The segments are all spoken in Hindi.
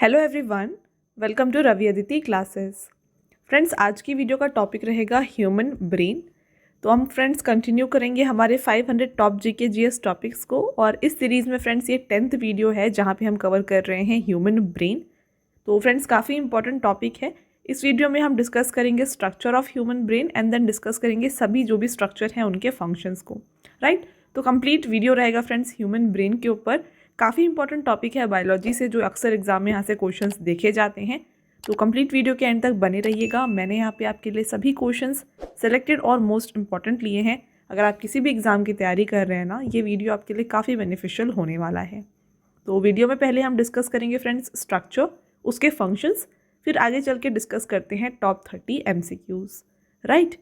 Hello everyone, welcome to Ravi Aditi classes. Friends, आज की वीडियो का टॉपिक रहेगा ह्यूमन ब्रेन। तो हम फ्रेंड्स कंटिन्यू करेंगे हमारे 500 टॉप जीके जीएस टॉपिक्स को, और इस सीरीज़ में फ्रेंड्स ये 10th वीडियो है जहाँ पे हम कवर कर रहे हैं ह्यूमन ब्रेन। तो फ्रेंड्स काफ़ी इंपॉर्टेंट टॉपिक है। इस वीडियो में हम डिस्कस करेंगे structure of human brain and then discuss करेंगे सभी जो भी स्ट्रक्चर हैं उनके फंक्शंस को, राइट। तो कंप्लीट वीडियो रहेगा फ्रेंड्स ह्यूमन ब्रेन के ऊपर। काफ़ी इंपॉर्टेंट टॉपिक है बायोलॉजी से, जो अक्सर एग्जाम में यहाँ से क्वेश्चंस देखे जाते हैं। तो कंप्लीट वीडियो के एंड तक बने रहिएगा। मैंने यहाँ पे आपके लिए सभी क्वेश्चंस सेलेक्टेड और मोस्ट इंपॉर्टेंट लिए हैं। अगर आप किसी भी एग्जाम की तैयारी कर रहे हैं ना, ये वीडियो आपके लिए काफ़ी बेनिफिशियल होने वाला है। तो वीडियो में पहले हम डिस्कस करेंगे फ्रेंड्स स्ट्रक्चर, उसके फंक्शंस, फिर आगे चल के डिस्कस करते हैं टॉप 30 MCQs, राइट।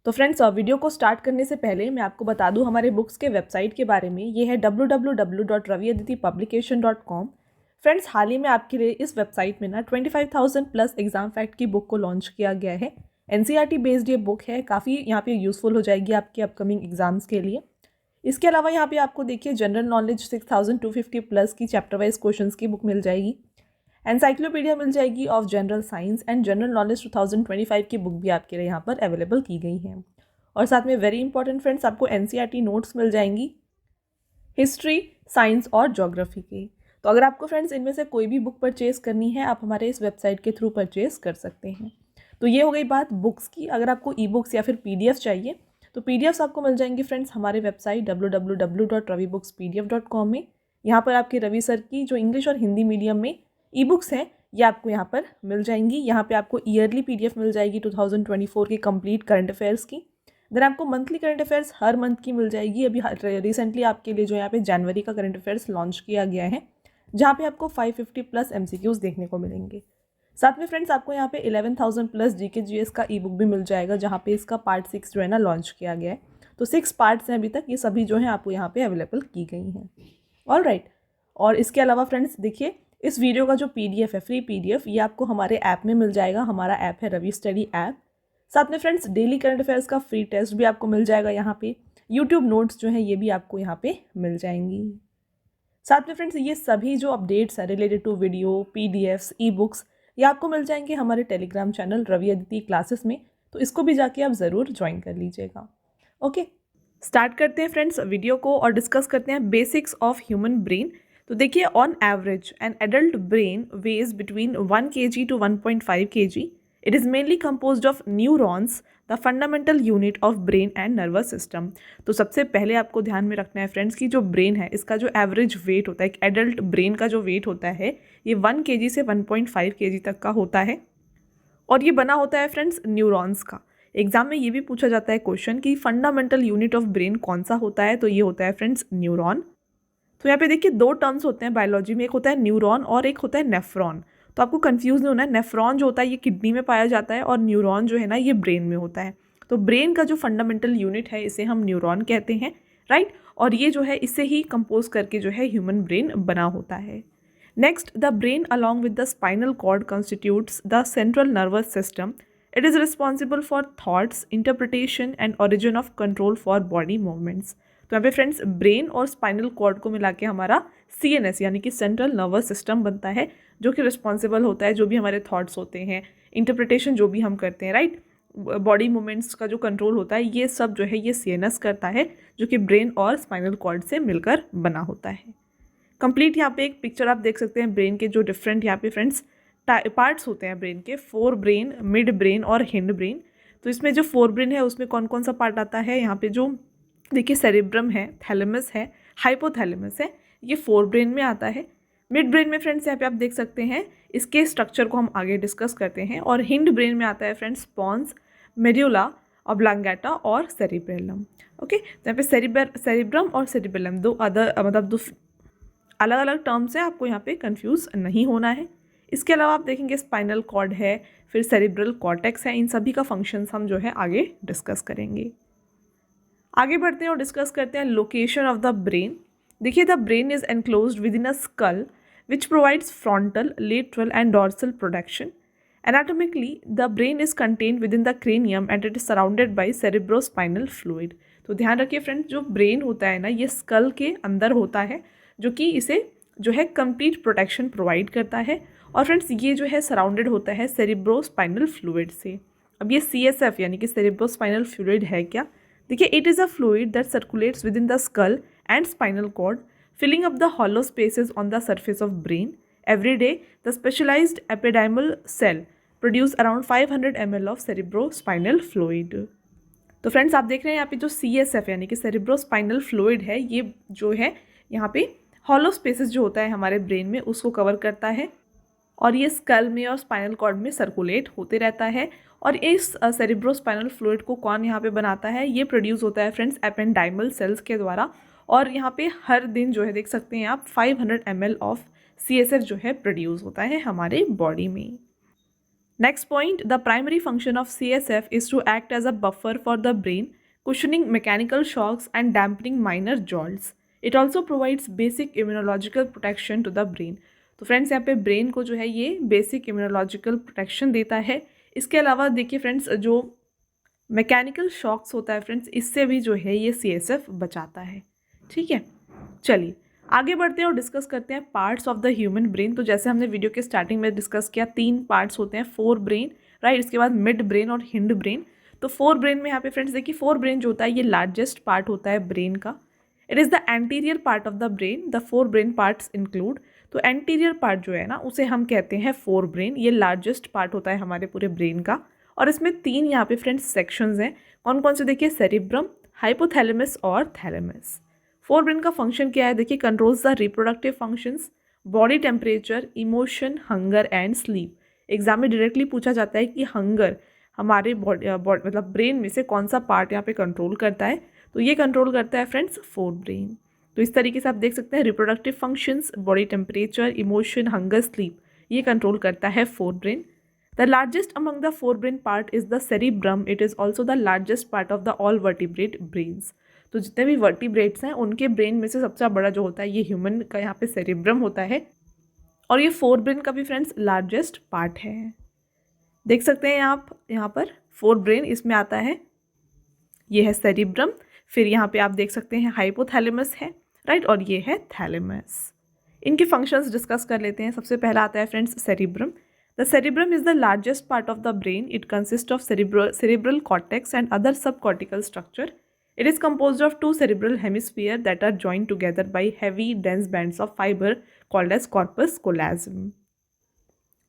तो फ्रेंड्स, वीडियो को स्टार्ट करने से पहले मैं आपको बता दूं हमारे बुक्स के वेबसाइट के बारे में। ये है www.raviaditipublication.com। फ्रेंड्स, हाल ही में आपके लिए इस वेबसाइट में ना 25,000 प्लस एग्जाम फैक्ट की बुक को लॉन्च किया गया है। NCERT बेस्ड ये बुक है, काफ़ी यहाँ पे यूज़फुल हो जाएगी आपके अपकमिंग एग्जाम्स के लिए। इसके अलावा यहाँ पे आपको देखिए जनरल नॉलेज 6250 प्लस की चैप्टर वाइज क्वेश्चंस की बुक मिल जाएगी। एनसाइक्लोपीडिया मिल जाएगी of general science and general knowledge 2025 की बुक भी आपके लिए यहाँ पर अवेलेबल की गई है। और साथ में वेरी इंपॉर्टेंट फ्रेंड्स, आपको NCERT नोट्स मिल जाएंगी हिस्ट्री, साइंस और ज्योग्राफी के। तो अगर आपको फ्रेंड्स इनमें से कोई भी बुक परचेज करनी है, आप हमारे इस वेबसाइट के थ्रू परचेज कर सकते हैं। तो ये हो गई बात बुक्स की। अगर आपको ई बुक्स या फिर PDF चाहिए तो PDFs आपको मिल जाएंगी फ्रेंड्स हमारे वेबसाइट www.ravibooks.pdf.com में। यहाँ पर आपके रवि सर की जो इंग्लिश और हिंदी मीडियम में ई बुक्स हैं, ये आपको यहाँ पर मिल जाएंगी। यहाँ पे आपको ईयरली PDF मिल जाएगी 2024 की कंप्लीट करंट अफेयर्स की। देन आपको मंथली करंट अफेयर्स हर मंथ की मिल जाएगी। अभी रिसेंटली आपके लिए जो यहाँ पे जनवरी का करंट अफेयर्स लॉन्च किया गया है, जहाँ पे आपको 550 प्लस MCQs देखने को मिलेंगे। साथ में फ्रेंड्स आपको यहाँ पे 11,000 प्लस GK GS का ई बुक भी मिल जाएगा, जहाँ पे इसका पार्ट 6 जो है ना लॉन्च किया गया है। तो 6 पार्ट्स हैं अभी तक, ये सभी जो हैं आपको यहाँ पे अवेलेबल की गई हैं। All right. और इसके अलावा फ्रेंड्स देखिए, इस वीडियो का जो PDF है, फ्री PDF, ये आपको हमारे ऐप में मिल जाएगा। हमारा ऐप है रवि स्टडी ऐप। साथ में फ्रेंड्स डेली करंट अफेयर्स का फ्री टेस्ट भी आपको मिल जाएगा यहाँ पे। यूट्यूब नोट्स जो हैं ये भी आपको यहाँ पे मिल जाएंगी। साथ में फ्रेंड्स ये सभी जो अपडेट्स हैं related to video, PDFs, e books, ये आपको मिल जाएंगे हमारे Telegram channel Ravi Aditi classes में। तो इसको भी जाके आप ज़रूर ज्वाइन कर लीजिएगा। ओके, स्टार्ट करते हैं फ्रेंड्स वीडियो को और डिस्कस करते हैं बेसिक्स ऑफ ह्यूमन ब्रेन। तो देखिए, on average an adult brain weighs between 1 kg to 1.5 kg। It is mainly composed of neurons, the fundamental unit of brain and nervous system. तो सबसे पहले आपको ध्यान में रखना है फ्रेंड्स कि जो ब्रेन है, इसका जो एवरेज वेट होता है, एक एडल्ट ब्रेन का जो वेट होता है, ये 1 kg से 1.5 kg तक का होता है। और ये बना होता है फ्रेंड्स न्यूरॉन्स का। एग्जाम में ये भी पूछा जाता है क्वेश्चन कि फंडामेंटल यूनिट ऑफ ब्रेन कौन सा होता है, तो ये होता है फ्रेंड्स न्यूरॉन। तो यहाँ पे देखिए 2 टर्म्स होते हैं बायोलॉजी में, एक होता है न्यूरॉन और एक होता है नेफ्रॉन। तो आपको कंफ्यूज नहीं होना है, नेफ्रॉन जो होता है ये किडनी में पाया जाता है और न्यूरॉन जो है ना ये ब्रेन में होता है। तो ब्रेन का जो फंडामेंटल यूनिट है इसे हम न्यूरॉन कहते हैं, राइट। और ये जो है इससे ही कंपोज करके जो है ह्यूमन ब्रेन बना होता है। Next, the brain along with the spinal cord constitutes the central nervous system. It is responsible for thoughts, interpretation and origin of control for body movements. तो यहाँ पे फ्रेंड्स ब्रेन और स्पाइनल कॉर्ड को मिला के हमारा CNS यानी कि सेंट्रल नर्वस सिस्टम बनता है, जो कि रिस्पॉन्सिबल होता है जो भी हमारे थॉट्स होते हैं, इंटरप्रिटेशन जो भी हम करते हैं, राइट, बॉडी मूवमेंट्स का जो कंट्रोल होता है, ये सब जो है ये CNS करता है, जो कि ब्रेन और स्पाइनल कॉर्ड से मिलकर बना होता है। कंप्लीट यहाँ पे एक पिक्चर आप देख सकते हैं ब्रेन के जो डिफरेंट यहाँ पे फ्रेंड्स पार्ट्स होते हैं ब्रेन के, फोर ब्रेन, मिड ब्रेन और हिंड ब्रेन। तो इसमें जो फोर ब्रेन है उसमें कौन कौन सा पार्ट आता है, यहाँ पे जो देखिए सेरिब्रम है, थैलेमस है, हाइपोथैलेमस है, ये फोर ब्रेन में आता है। मिड ब्रेन में फ्रेंड्स यहाँ पे आप देख सकते हैं, इसके स्ट्रक्चर को हम आगे डिस्कस करते हैं। और हिंड ब्रेन में आता है फ्रेंड्स पॉन्स, मेड्यूला ऑब्लांगेटा और सेरिबेलम। ओके, तो यहाँ पे सेरिब्रम और सेरिबेलम दो अलग अलग टर्म्स है, आपको यहाँ पे कंफ्यूज नहीं होना है। इसके अलावा आप देखेंगे स्पाइनल कॉर्ड है, फिर सेरिब्रल कॉर्टेक्स है, इन सभी का फंक्शंस हम जो है आगे डिस्कस करेंगे। आगे बढ़ते हैं और डिस्कस करते हैं लोकेशन ऑफ द ब्रेन। देखिए, the brain is enclosed with in a skull which provides frontal, lateral and dorsal protection. Anatomically the brain is contained with in the cranium and it is surrounded by cerebrospinal fluid. तो ध्यान रखिए फ्रेंड्स, जो ब्रेन होता है ना ये स्कल के अंदर होता है, जो कि इसे जो है कंप्लीट प्रोटेक्शन प्रोवाइड करता है। और फ्रेंड्स ये जो है सराउंडेड होता है सेरिब्रोस्पाइनल फ्लूइड से। अब ये CSF यानी कि सेरिब्रोस्पाइनल फ्लूइड है क्या? देखिए, it is a fluid that circulates with in the skull and spinal cord, filling up the hollow spaces on the surface of brain. Every day, the specialized epidermal cell produce around 500 ml of cerebrospinal fluid. तो फ्रेंड्स आप देख रहे हैं यहाँ पे जो CSF यानी कि सेरिब्रोस्पाइनल फ्लूइड है, ये जो है यहाँ पे हॉलो स्पेसेस जो होता है हमारे ब्रेन में उसको कवर करता है और ये स्कल में और स्पाइनल कॉर्ड में सर्कुलेट होते रहता है। और इस सेरिब्रोस्पाइनल फ्लूइड को कौन यहाँ पे बनाता है? ये प्रोड्यूस होता है फ्रेंड्स एपेंडाइमल सेल्स के द्वारा। और यहाँ पे हर दिन जो है देख सकते हैं आप 500 ml ऑफ CSF जो है प्रोड्यूस होता है हमारे बॉडी में। Next point, the primary function of CSF is to act as a buffer for the brain, cushioning mechanical shocks and dampening minor jolts. It also provides basic immunological protection to the brain. तो फ्रेंड्स यहाँ पे ब्रेन को जो है ये बेसिक इम्यूनोलॉजिकल प्रोटेक्शन देता है। इसके अलावा देखिए फ्रेंड्स, जो मैकेनिकल शॉक्स होता है फ्रेंड्स, इससे भी जो है ये CSF बचाता है। ठीक है, चलिए आगे बढ़ते हैं और डिस्कस करते हैं parts of the human brain. तो जैसे हमने वीडियो के स्टार्टिंग में डिस्कस किया, 3 पार्ट्स होते हैं, फोर ब्रेन, राइट, इसके बाद मिड ब्रेन और हिंड ब्रेन। तो फोर ब्रेन में यहाँ पे फ्रेंड्स देखिए, फोर ब्रेन जो होता है ये लार्जेस्ट पार्ट होता है ब्रेन का। It is the anterior part of the brain. The fore brain parts include, तो एंटीरियर पार्ट जो है ना उसे हम कहते हैं फोर ब्रेन। ये लार्जेस्ट पार्ट होता है हमारे पूरे ब्रेन का। और इसमें 3 यहाँ पे फ्रेंड्स सेक्शंस हैं। कौन कौन से? देखिए, सेरिब्रम, हाइपोथैलेमस और थैलेमस। फोर ब्रेन का फंक्शन क्या है? देखिए, controls the reproductive functions, body temperature, emotion, hunger and sleep. Exam में डायरेक्टली पूछा जाता है कि हंगर हमारे बॉडी मतलब ब्रेन में से कौन सा पार्ट यहाँ पे कंट्रोल करता है? तो ये कंट्रोल करता है फ्रेंड्स फोर ब्रेन। तो इस तरीके से आप देख सकते हैं, reproductive functions, body temperature, emotion, hunger, sleep, ये कंट्रोल करता है fore brain. The largest among the fore brain part is the cerebrum. It is also the largest part of the all vertebrate brains. तो जितने भी वर्टिब्रेट्स हैं उनके ब्रेन में से सबसे बड़ा जो होता है ये ह्यूमन का यहाँ पे सेरिब्रम होता है। और ये फोर ब्रेन का भी फ्रेंड्स लार्जेस्ट पार्ट है। देख सकते हैं आप यहाँ पर फोर ब्रेन इसमें आता है, ये है सेरिब्रम, फिर यहाँ पे आप देख सकते हैं हाइपोथैलेमस है, राइट, और ये है थैलेमस। इनके फंक्शंस डिस्कस कर लेते हैं। सबसे पहला आता है friends cerebrum. The cerebrum is the largest part of the brain. It consist of cerebral cortex and other subcortical structure. It is composed of 2 cerebral hemispheres that are joined together by heavy dense bands of fiber called as corpus callosum.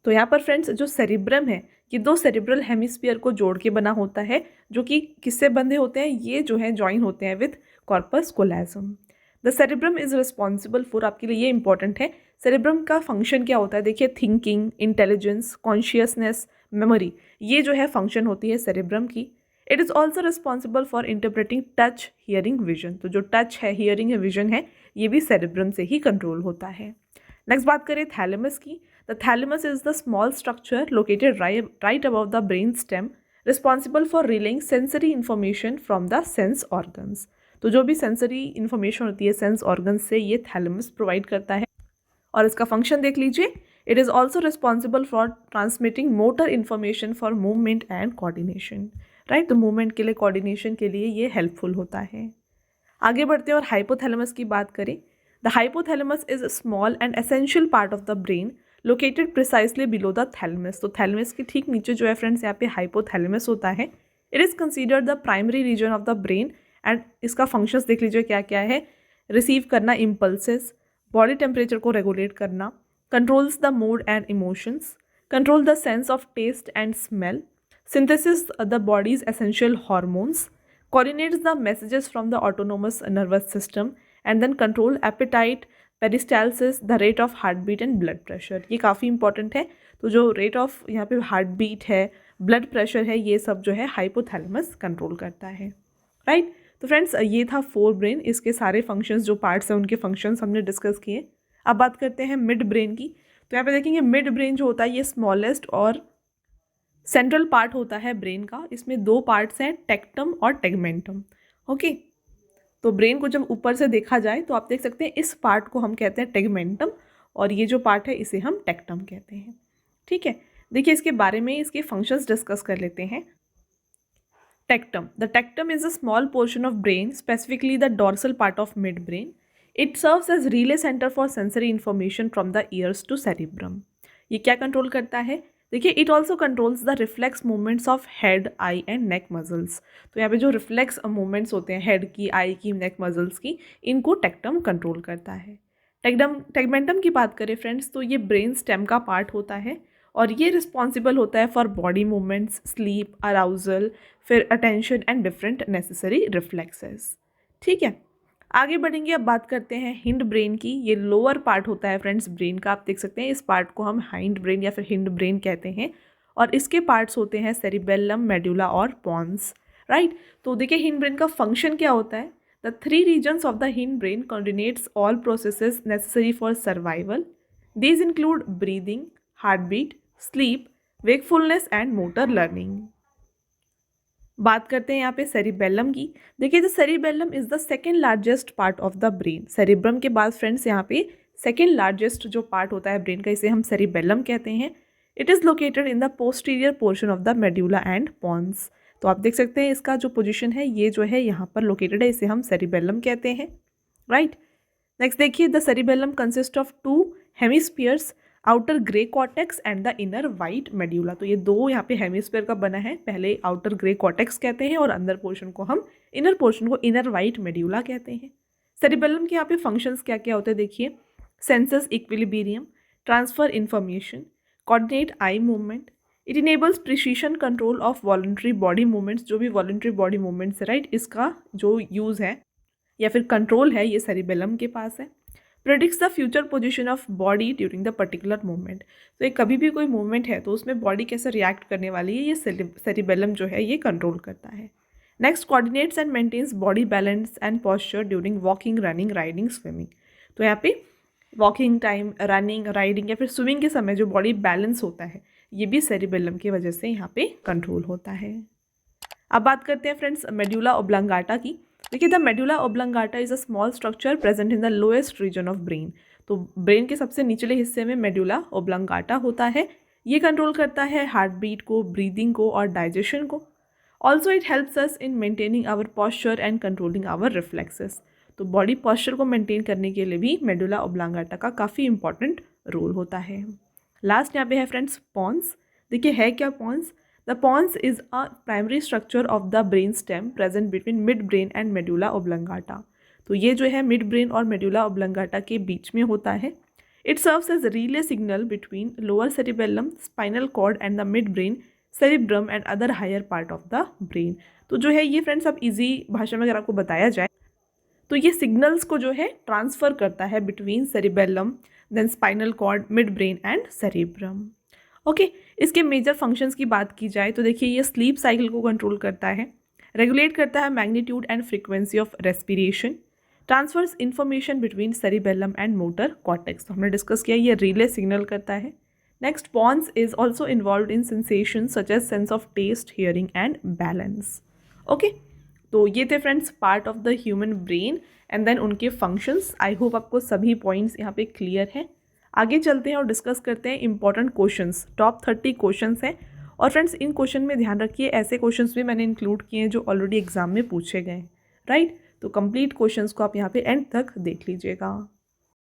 तो यहाँ पर फ्रेंड्स जो सेरिब्रम है ये 2 सेरिब्रल हेमिस्फीयर को जोड़ के बना होता है, जो कि किससे बंधे होते हैं? ये जो है ज्वाइन होते हैं with corpus callosum. The cerebrum is responsible for, आपके लिए ये इंपॉर्टेंट है, सेरिब्रम का फंक्शन क्या होता है? देखिए, थिंकिंग, इंटेलिजेंस, कॉन्शियसनेस, मेमोरी, ये जो है फंक्शन होती है सेरिब्रम की। It is also responsible for interpreting touch, hearing, vision. तो जो टच है, हियरिंग है, विजन है, ये भी सेरिब्रम से ही कंट्रोल होता है। नेक्स्ट बात करें थैलेमस की। The thalamus is the small structure located right above the brain stem, responsible for relying sensory information from the sense organs. तो जो भी सेंसरी इन्फॉर्मेशन होती है सेंस ऑर्गन्स से, ये थैलेमस प्रोवाइड करता है। और इसका फंक्शन देख लीजिए, it is also responsible for transmitting motor information for movement and coordination, right. तो मूवमेंट के लिए, कोऑर्डिनेशन के लिए ये हेल्पफुल होता है। आगे बढ़ते हैं और हाइपोथैलेमस की बात करें। The hypothalamus is a small and essential part of the brain located precisely below the thalamus. तो थैलेमस के ठीक नीचे जो है फ्रेंड्स यहाँ पे हाइपोथैलेमस होता है। It is considered the primary region of the brain and इसका फंक्शंस देख लीजिए क्या क्या है। रिसीव करना इम्पल्सेस, बॉडी टेम्परेचर को रेगुलेट करना, controls the mood and emotions, control the sense of taste and smell, synthesis the body's essential hormones, coordinates the messages from the autonomous nervous system, and then control appetite, peristalsis, the rate of heartbeat and blood pressure. ये काफ़ी इंपॉर्टेंट है। तो जो रेट ऑफ यहाँ पे हार्ट बीट है, ब्लड प्रेशर है, ये सब जो है हाइपोथैलेमस कंट्रोल करता है, राइट। तो फ्रेंड्स ये था फोर ब्रेन, इसके सारे फंक्शंस जो पार्ट्स हैं उनके फंक्शंस हमने डिस्कस किए। अब बात करते हैं मिड ब्रेन की। तो यहाँ पे देखेंगे मिड ब्रेन जो होता है ये स्मॉलेस्ट और सेंट्रल पार्ट होता है ब्रेन का। इसमें 2 पार्ट्स हैं, टेक्टम और टेगमेंटम, ओके। तो ब्रेन को जब ऊपर से देखा जाए तो आप देख सकते हैं इस पार्ट को हम कहते हैं टेगमेंटम और ये जो पार्ट है इसे हम टेक्टम कहते हैं, ठीक है। देखिए इसके बारे में, इसके फंक्शंस डिस्कस कर लेते हैं। Tectum, the tectum is a small portion of brain, specifically the dorsal part of mid brain. It serves as relay centre for sensory information from the ears to cerebrum. ये क्या कंट्रोल करता है? देखिए, it also controls the reflex movements of head, eye and neck muscles. तो यहाँ पे जो रिफ्लेक्स मूवमेंट्स होते हैं हेड की, आई की, नेक मसल्स की, इनको टेक्टम कंट्रोल करता है। टेगमेंटम की बात करें फ्रेंड्स, तो ये ब्रेन स्टेम का पार्ट होता है और ये रिस्पॉन्सिबल होता है for body movements, sleep, arousal, फिर attention and different necessary reflexes. ठीक है, आगे बढ़ेंगे। अब बात करते हैं हिंड ब्रेन की। ये लोअर पार्ट होता है फ्रेंड्स ब्रेन का, आप देख सकते हैं इस पार्ट को हम हाइंड ब्रेन या फिर हिंड ब्रेन कहते हैं और इसके पार्ट्स होते हैं सेरिबेलम, मेडुला और पॉन्स, राइट। तो देखिए हिंड ब्रेन का फंक्शन क्या होता है? The 3 regions of the hindbrain coordinates all processes necessary for survival. These include breathing, heartbeat, sleep, wakefulness and motor learning. बात करते हैं यहाँ पे सेरिबेलम की। देखिए the cerebellum is the second largest part of the brain. Cerebrum के बाद फ्रेंड्स यहाँ पे सेकेंड लार्जेस्ट जो पार्ट होता है ब्रेन का, इसे हम सेरिबेलम कहते हैं। It is located in the posterior portion of the medulla and pons. तो आप देख सकते हैं इसका जो पोजीशन है ये जो है यहाँ पर लोकेटेड है, इसे हम सेरिबेलम कहते हैं, राइट। नेक्स्ट देखिए, the cerebellum consist of 2 hemispheres, outer grey cortex and the inner white medulla. तो ये 2 यहाँ पे हेमिस्फीयर का बना है, पहले आउटर ग्रे कॉर्टेक्स कहते हैं और अंदर पोर्शन को हम इनर पोर्शन को इनर वाइट मेड्यूला कहते हैं। सेरिबेलम के यहाँ पे फंक्शंस क्या क्या होते हैं देखिए, census equilibrium, transfer information, coordinate eye movement, it enables precision control of voluntary body movements. जो भी वॉलंटरी बॉडी मूवमेंट्स है, राइट, इसका जो यूज़ है या फिर कंट्रोल है ये सेरिबेलम के पास है। Predicts the future position of body during the particular movement. तो एक कभी भी कोई मूवमेंट है तो उसमें बॉडी कैसे रिएक्ट करने वाली है, ये सेरिबेलम जो है ये कंट्रोल करता है। Next, coordinates and maintains body balance and posture during walking, running, riding, swimming. तो यहाँ पे वॉकिंग टाइम, रनिंग, राइडिंग या फिर स्विमिंग के समय जो बॉडी बैलेंस होता है ये भी सेरिबेलम की वजह से यहाँ पे कंट्रोल होता है। अब बात करते हैं फ्रेंड्स मेडुला ओब्लंगाटा की। देखिए the medulla oblongata is a small structure present in the lowest region of brain. तो ब्रेन के सबसे निचले हिस्से में मेडुला ओब्लंगाटा होता है। ये कंट्रोल करता है हार्ट बीट को, ब्रीदिंग को और डाइजेशन को। Also it helps us in maintaining our posture and controlling our reflexes. तो बॉडी पॉस्चर को मेंटेन करने के लिए भी मेडुला ओब्लंगाटा का काफ़ी इंपॉर्टेंट रोल होता है। लास्ट यहाँ पे है फ्रेंड्स पॉन्स। देखिए है क्या pons? The pons is a primary structure of the brain stem present between midbrain and medulla oblongata। तो ये जो है मिड ब्रेन और मेडुला ओब्लंगाटा के बीच में होता है। It serves as relay signal between lower cerebellum, spinal cord and the mid brain, cerebrum and other higher part of the brain. तो जो है ये फ्रेंड्स अब इजी भाषा में अगर आपको बताया जाए तो ये सिग्नल्स को जो है ट्रांसफ़र करता है between cerebellum, then spinal cord, mid brain and cerebrum. Okay, इसके मेजर फंक्शंस की बात की जाए तो देखिए ये स्लीप साइकिल को कंट्रोल करता है, रेगुलेट करता है magnitude and frequency of respiration, transfers information between cerebellum and motor cortex. तो हमने डिस्कस किया ये रिले सिग्नल करता है। Next, pons is also involve in sensation such as sense of taste, hearing and balance. Okay, तो ये थे friends part of the human brain and then उनके फंक्शंस। आई होप आपको सभी पॉइंट्स यहाँ पे क्लियर हैं। आगे चलते हैं और डिस्कस करते हैं इंपॉर्टेंट क्वेश्चंस। टॉप 30 क्वेश्चंस हैं और फ्रेंड्स इन क्वेश्चन में ध्यान रखिए ऐसे क्वेश्चंस भी मैंने इंक्लूड किए हैं जो ऑलरेडी एग्जाम में पूछे गए हैं, राइट। तो कंप्लीट क्वेश्चंस को आप यहाँ पे एंड तक देख लीजिएगा।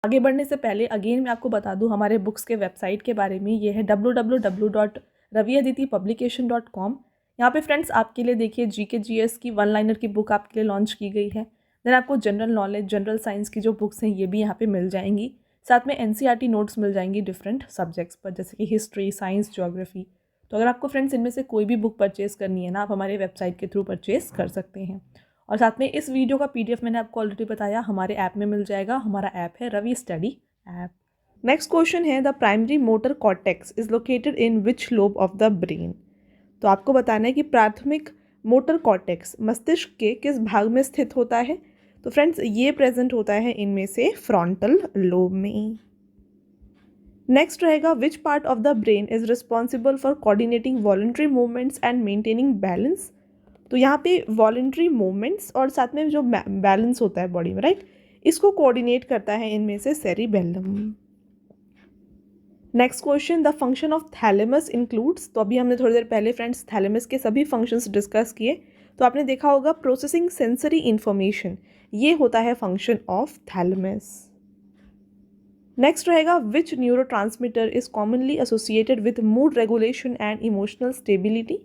आगे बढ़ने से पहले अगेन मैं आपको बता दूँ हमारे बुक्स के वेबसाइट के बारे में। ये है www.raviaditipublication.com। यहाँ पे फ्रेंड्स आपके लिए देखिए GK GS की 1 लाइनर की बुक आपके लिए लॉन्च की गई है। देन आपको जनरल नॉलेज, जनरल साइंस की जो बुक्स हैं ये भी यहाँ पे मिल जाएंगी। साथ में NCERT नोट्स मिल जाएंगी डिफरेंट सब्जेक्ट्स पर, जैसे कि हिस्ट्री, साइंस, ज्योग्राफी। तो अगर आपको फ्रेंड्स इनमें से कोई भी बुक परचेज़ करनी है ना, आप हमारे वेबसाइट के थ्रू परचेज़ कर सकते हैं। और साथ में इस वीडियो का PDF मैंने आपको ऑलरेडी बताया हमारे ऐप में मिल जाएगा। हमारा ऐप है Ravi study app. Next question है the primary motor cortex is located in which lobe of the brain. तो आपको बताना है कि प्राथमिक मोटर कॉर्टेक्स मस्तिष्क के किस भाग में स्थित होता है। तो फ्रेंड्स ये प्रेजेंट होता है इनमें से फ्रंटल लोब में। नेक्स्ट रहेगा which part of the brain is responsible for coordinating voluntary movements and maintaining balance. तो यहाँ पे वॉलंटरी मूवमेंट्स और साथ में जो बैलेंस होता है बॉडी में, राइट, इसको कोऑर्डिनेट करता है इनमें से cerebellum. Next question, the function of thalamus includes. तो अभी हमने थोड़ी देर पहले फ्रेंड्स थैलेमस के सभी फंक्शंस डिस्कस किए। तो आपने देखा होगा प्रोसेसिंग सेंसरी इंफॉर्मेशन, ये होता है फंक्शन ऑफ थैलेमस। नेक्स्ट रहेगा which neurotransmitter is commonly associated with mood regulation and emotional stability.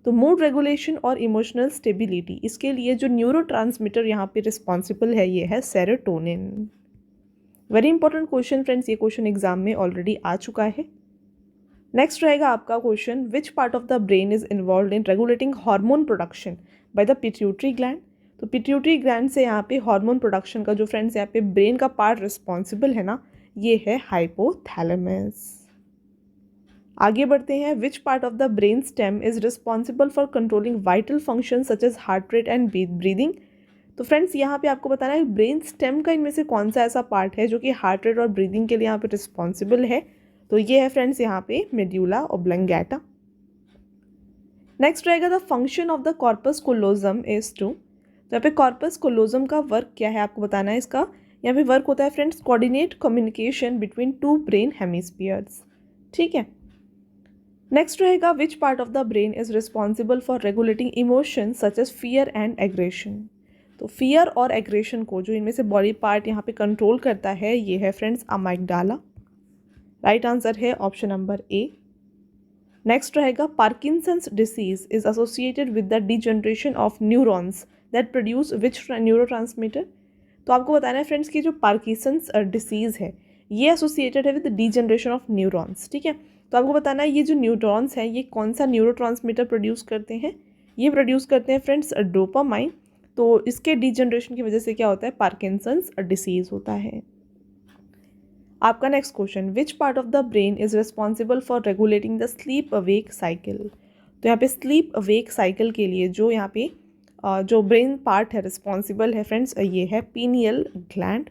तो मूड रेगुलेशन और इमोशनल स्टेबिलिटी, इसके लिए जो न्यूरोट्रांसमीटर यहाँ पे रिस्पॉन्सिबल है ये है serotonin. Very important question friends, ये क्वेश्चन एग्जाम में ऑलरेडी आ चुका है। नेक्स्ट रहेगा आपका question which part of the brain is involve in regulating hormone production by the pituitary gland. तो पिट्यूटरी ग्लैंड से यहाँ पे हार्मोन प्रोडक्शन का जो फ्रेंड्स यहाँ पे ब्रेन का पार्ट रिस्पॉन्सिबल है ना, ये है हाइपोथैलेमस। आगे बढ़ते हैं, which part of the brain stem is responsible for controlling vital function such as heart rate and breathing. तो फ्रेंड्स यहाँ पे आपको बताना है ब्रेन स्टेम का इनमें से कौन सा ऐसा पार्ट है जो कि हार्ट रेट और ब्रीदिंग के लिए यहाँ पे रिस्पॉन्सिबल है। तो ये है फ्रेंड्स यहाँ पे मेड्यूला ऑब्लंगेटा। नेक्स्ट रहेगा the function of the corpus callosum is to. तो यहाँ पे कॉर्पस कोलोजम का वर्क क्या है आपको बताना है। इसका यहाँ पे वर्क होता है friends coordinate communication between two brain hemispheres. ठीक है। नेक्स्ट रहेगा which part of the brain is responsible for regulating emotion such as fear and aggression. तो फियर और एग्रेशन को जो इनमें से बॉडी पार्ट यहाँ पे कंट्रोल करता है ये है फ्रेंड्स अमाइगडाला। राइट आंसर है ऑप्शन नंबर ए। नेक्स्ट रहेगा Parkinson's disease is associated with the degeneration of neurons that produce which neurotransmitter. तो आपको बताना है फ्रेंड्स कि जो पार्किंसंस डिसीज है ये एसोसिएटेड है विद डिजनरेशन ऑफ न्यूरॉन्स। ठीक है। तो आपको बताना है ये जो न्यूरॉन्स हैं ये कौन सा न्यूरोट्रांसमीटर प्रोड्यूस करते हैं। ये प्रोड्यूस करते हैं फ्रेंड्स डोपामाइन। तो इसके डिजनरेशन की वजह से क्या होता है, पार्किंसंस डिसीज होता है। आपका next question, which part of the brain is responsible for regulating the sleep awake cycle. तो यहाँ पे स्लीप अवेक साइकिल के लिए जो यहाँ पे जो ब्रेन पार्ट है रिस्पॉन्सिबल है फ्रेंड्स ये है पीनियल ग्लैंड।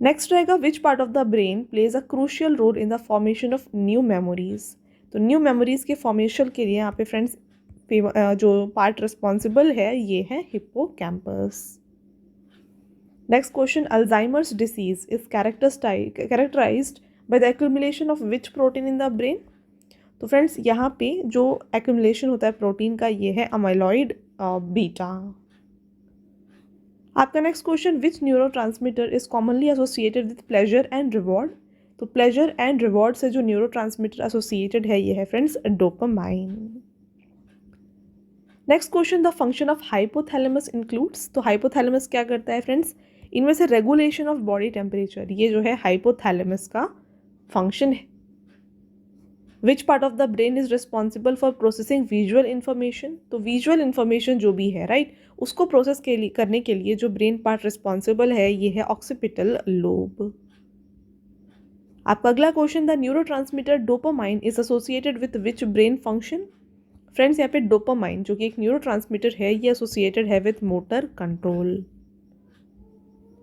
नेक्स्ट रहेगा which part of the brain plays a crucial role in the formation of new memories. तो न्यू मेमोरीज के फॉर्मेशन के लिए यहाँ पे फ्रेंड्स जो पार्ट रिस्पॉन्सिबल है ये है hippocampus. Next question, Alzheimer's disease is characterized by the accumulation of which protein in the brain. तो फ्रेंड्स यहाँ पे जो एक्यूमुलेशन होता है प्रोटीन का ये है अमाइलॉइड बीटा। आपका next question, which neurotransmitter is commonly associated with pleasure and reward. तो प्लेजर एंड रिवॉर्ड से जो न्यूरोट्रांसमीटर एसोसिएटेड है ये है friends dopamine. Next question, the function of hypothalamus includes. तो हाइपोथैलेमस क्या करता है फ्रेंड्स, इनमें से रेगुलेशन ऑफ बॉडी टेम्परेचर, ये जो है हाइपोथैलेमस का फंक्शन है। विच part of the brain is responsible for processing visual information. तो विजुअल इन्फॉर्मेशन जो भी है राइट उसको प्रोसेस करने के लिए जो ब्रेन पार्ट रिस्पॉन्सिबल है ये है ऑक्सीपिटल लोब। आपका अगला question, the neurotransmitter dopamine is associated with which brain function. Friends यहाँ पे डोपामाइन जो कि एक न्यूरोट्रांसमीटर है ये एसोसिएटेड है विथ मोटर कंट्रोल।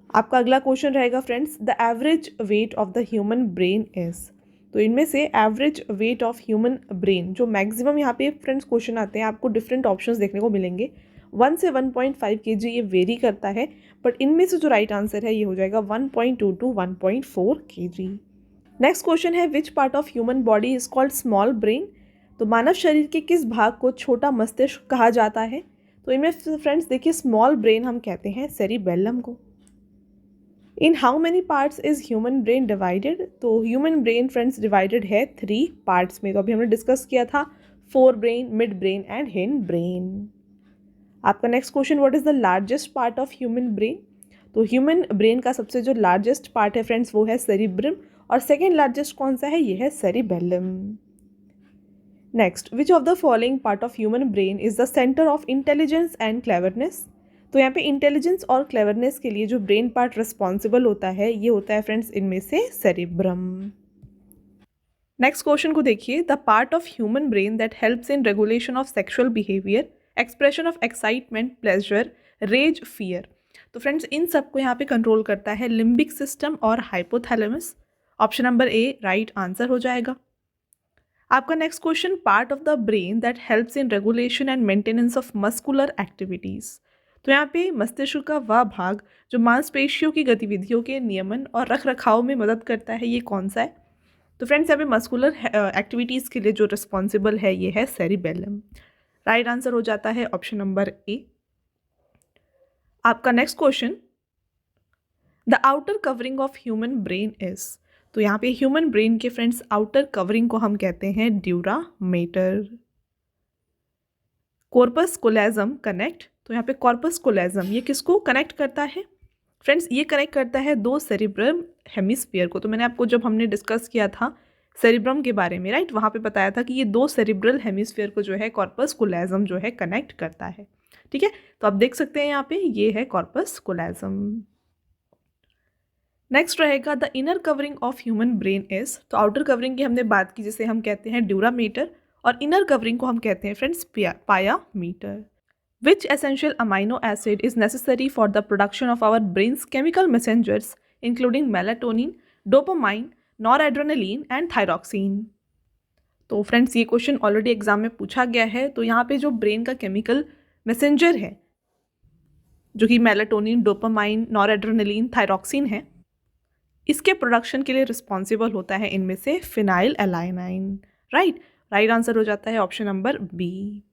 आपका अगला क्वेश्चन रहेगा friends, the average weight of the human brain is. तो इनमें से average weight of human brain जो मैक्सिमम यहाँ पे फ्रेंड्स क्वेश्चन आते हैं आपको डिफरेंट ऑप्शंस देखने को मिलेंगे 1 से 1.5 kg ये वेरी करता है, बट इनमें से जो राइट आंसर है ये हो जाएगा 1.2 to 1.4 kg। नेक्स्ट क्वेश्चन है, विच part of human body is called small brain. तो मानव शरीर के किस भाग को छोटा मस्तिष्क कहा जाता है। तो इनमें फ्रेंड्स देखिए स्मॉल ब्रेन हम कहते हैं सेरिबेलम को। In how many parts is human brain divided. तो ह्यूमन ब्रेन फ्रेंड्स डिवाइडेड है 3 पार्ट्स में। तो अभी हमने डिस्कस किया था forebrain, mid brain and hindbrain. आपका next question, what is the largest part of human brain. तो ह्यूमन ब्रेन का सबसे जो लार्जेस्ट पार्ट है फ्रेंड्स वो है सेरिब्रम, और सेकेंड लार्जेस्ट कौन सा है ये है cerebellum. Next, which of the following part of human brain is the centre of intelligence and cleverness. तो यहाँ पे इंटेलिजेंस और क्लेवरनेस के लिए जो ब्रेन पार्ट रिस्पॉन्सिबल होता है ये होता है फ्रेंड्स इनमें से सेरिब्रम। नेक्स्ट क्वेश्चन को देखिए, the part of human brain that helps in regulation of sexual behaviour, expression of excitement, pleasure, rage, fear. तो फ्रेंड्स इन सबको यहाँ पे कंट्रोल करता है लिम्बिक सिस्टम और hypothalamus. Option number A right answer हो जाएगा। आपका next question, part of the brain that helps in regulation and maintenance of muscular activities. तो यहाँ पे मस्तिष्क का वह भाग जो मांसपेशियों की गतिविधियों के नियमन और रख रखाव में मदद करता है ये कौन सा है। तो फ्रेंड्स यहाँ पे मस्कुलर एक्टिविटीज़ के लिए जो रिस्पॉन्सिबल है ये है सेरिबेलम। राइट आंसर हो जाता है ऑप्शन नंबर ए। आपका next question, the outer covering of human brain is. तो यहाँ पे ह्यूमन ब्रेन के फ्रेंड्स आउटर कवरिंग को हम कहते हैं dura mater. Corpus callosum connect, तो यहाँ पे कॉर्पस कोलेजम ये किसको कनेक्ट करता है फ्रेंड्स? ये कनेक्ट करता है दो सेरिब्रम हेमिस्फीयर को। तो मैंने आपको जब हमने डिस्कस किया था सेरिब्रम के बारे में, राइट, वहाँ पे बताया था कि ये दो सेरिब्रल हेमिस्फीयर को जो है कॉर्पस कोलेजम जो है कनेक्ट करता है। ठीक है, तो आप देख सकते हैं यहाँ पे ये है कॉर्पस कोलेजम। नेक्स्ट रहेगा the inner covering of human brain is. तो आउटर कवरिंग की हमने बात की जिसे हम कहते हैं ड्यूरामीटर, और इनर कवरिंग को हम कहते हैं friends pia mater. Which essential amino acid is necessary for the production of our brain's chemical messengers, including melatonin, dopamine, noradrenaline and thyroxine? तो फ्रेंड्स ये क्वेश्चन ऑलरेडी एग्जाम में पूछा गया है। तो यहाँ पे जो ब्रेन का केमिकल मैसेंजर है जो कि मेलाटोनिन, डोपामाइन, नॉरएड्रेनालिन, थायरॉक्सिन है, इसके प्रोडक्शन के लिए रिस्पॉन्सिबल होता है इनमें से फिनाइल एलाइनाइन। राइट आंसर हो जाता है option number B.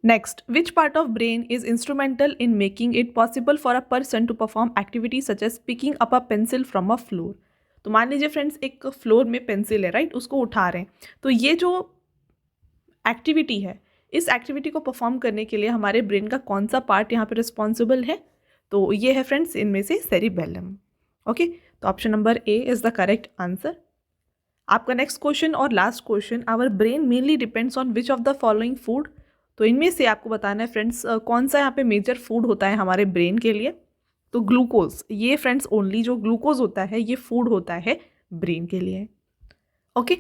Next, which part of brain is instrumental in making it possible for a person to perform activities such as picking up a pencil from a floor? तो मान लीजिए फ्रेंड्स एक फ्लोर में पेंसिल है, राइट, उसको उठा रहे हैं। तो ये जो एक्टिविटी है, इस एक्टिविटी को परफॉर्म करने के लिए हमारे ब्रेन का कौन सा पार्ट यहाँ पे रिस्पॉन्सिबल है? तो ये है फ्रेंड्स इनमें से सेरिबेलम। ओके, तो option number A is the correct answer. आपका नेक्स्ट क्वेश्चन और last question, our brain mainly depends on which of the following food. तो इनमें से आपको बताना है फ्रेंड्स कौन सा यहाँ पे मेजर फूड होता है हमारे ब्रेन के लिए। तो ग्लूकोज, ये फ्रेंड्स ओनली जो ग्लूकोज होता है ये फूड होता है ब्रेन के लिए। ओके,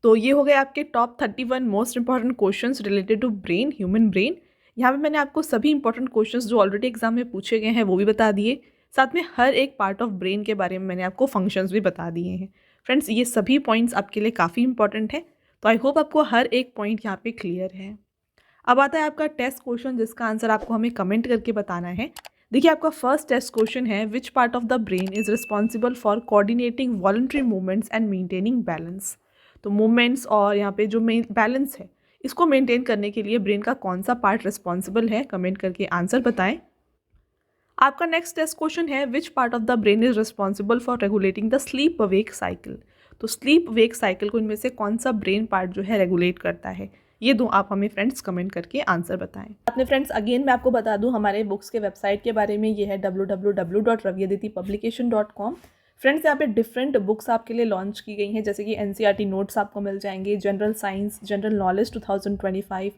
तो ये हो गए आपके top 31 most important questions related to brain, human brain. यहाँ पे मैंने आपको सभी इंपॉर्टेंट क्वेश्चंस जो ऑलरेडी एग्जाम में पूछे गए हैं वो भी बता दिए, साथ में हर एक पार्ट ऑफ ब्रेन के बारे में मैंने आपको फंक्शंस भी बता दिए हैं। फ्रेंड्स ये सभी पॉइंट्स आपके लिए काफ़ी इंपॉर्टेंट है, तो आई होप आपको हर एक पॉइंट यहाँ पे क्लियर है। अब आता है आपका टेस्ट क्वेश्चन जिसका आंसर आपको हमें कमेंट करके बताना है। देखिए आपका फर्स्ट टेस्ट क्वेश्चन है, विच part of the brain is responsible for coordinating voluntary movements and maintaining balance. तो मूवमेंट्स और यहाँ पे जो बैलेंस है इसको मेंटेन करने के लिए ब्रेन का कौन सा पार्ट रिस्पॉन्सिबल है, कमेंट करके आंसर बताएं। आपका नेक्स्ट टेस्ट क्वेश्चन है, विच part of the brain is responsible for regulating the sleep wake cycle. तो स्लीप वेक साइकिल को इनमें से कौन सा ब्रेन पार्ट जो है रेगुलेट करता है, ये दो आप हमें फ्रेंड्स कमेंट करके आंसर बताएं। अपने फ्रेंड्स अगेन मैं आपको बता दूं हमारे बुक्स के वेबसाइट के बारे में, ये है www.raviaditipublication.com। फ्रेंड्स यहाँ पे डिफरेंट बुक्स आपके लिए लॉन्च की गई हैं, जैसे कि NCERT नोट्स आपको मिल जाएंगे, general science, general knowledge 2025,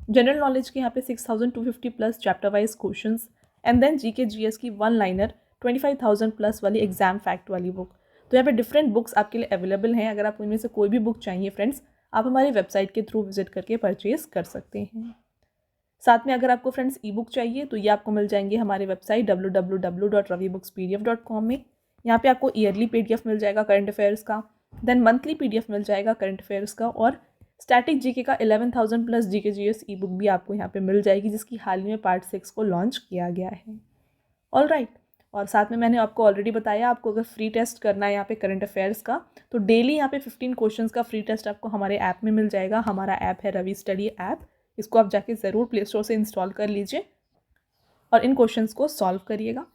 general knowledge के यहाँ पे 6250 plus chapter wise questions, and then GK GS की 1 लाइनर 25,000 प्लस वाली एग्जाम फैक्ट वाली बुक। तो यहाँ पे डिफरेंट बुक्स आपके लिए अवेलेबल हैं। अगर आपको इनमें से कोई भी बुक चाहिए फ्रेंड्स, आप हमारी वेबसाइट के थ्रू विजिट करके परचेज कर सकते हैं। साथ में अगर आपको फ्रेंड्स ई बुक चाहिए तो ये आपको मिल जाएंगे हमारे वेबसाइट www.ravibookspdf.com में। यहाँ पे आपको ईयरली PDF मिल जाएगा करंट अफेयर्स का, देन मंथली PDF मिल जाएगा करंट अफेयर्स का, और स्टैटिक GK का 11,000 प्लस GK GS ई बुक भी आपको यहाँ पे मिल जाएगी, जिसकी हाल ही में पार्ट 6 को लॉन्च किया गया है। ऑल राइट, और साथ में मैंने आपको ऑलरेडी बताया, आपको अगर फ्री टेस्ट करना है यहाँ पे करंट अफेयर्स का, तो डेली यहाँ पे 15 क्वेश्चंस का फ्री टेस्ट आपको हमारे ऐप में मिल जाएगा। हमारा ऐप है रवि स्टडी ऐप, इसको आप जाके ज़रूर प्ले स्टोर से इंस्टॉल कर लीजिए और इन क्वेश्चंस को सॉल्व करिएगा।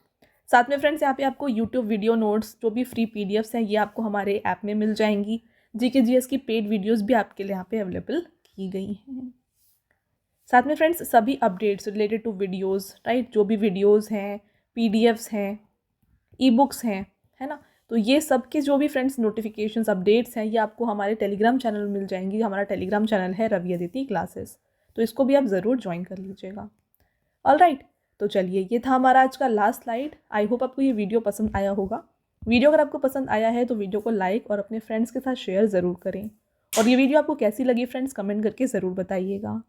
साथ में फ्रेंड्स यहाँ पे आपको यूट्यूब वीडियो नोट्स जो भी फ्री PDFs हैं ये आपको हमारे ऐप में मिल जाएंगी। GK GS की पेड वीडियोज़ भी आपके लिए यहाँ पे अवेलेबल की गई हैं। साथ में फ्रेंड्स सभी updates related to videos, right, जो भी वीडियोज़ हैं, PDFs हैं, ई बुक्स हैं, है ना, तो ये सब के जो भी फ्रेंड्स नोटिफिकेशंस अपडेट्स हैं ये आपको हमारे टेलीग्राम चैनल में मिल जाएंगी। हमारा टेलीग्राम चैनल है रवि अदिति क्लासेस, तो इसको भी आप ज़रूर ज्वाइन कर लीजिएगा। ऑल राइट, तो चलिए ये था हमारा आज का लास्ट स्लाइड। आई होप आपको ये वीडियो पसंद आया होगा। वीडियो अगर आपको पसंद आया है तो वीडियो को लाइक और अपने फ्रेंड्स के साथ शेयर ज़रूर करें, और ये वीडियो आपको कैसी लगी फ्रेंड्स कमेंट करके ज़रूर बताइएगा।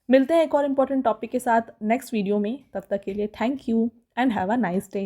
मिलते हैं एक और इम्पॉर्टेंट टॉपिक के साथ नेक्स्ट वीडियो में, तब तक के लिए thank you and have a nice day.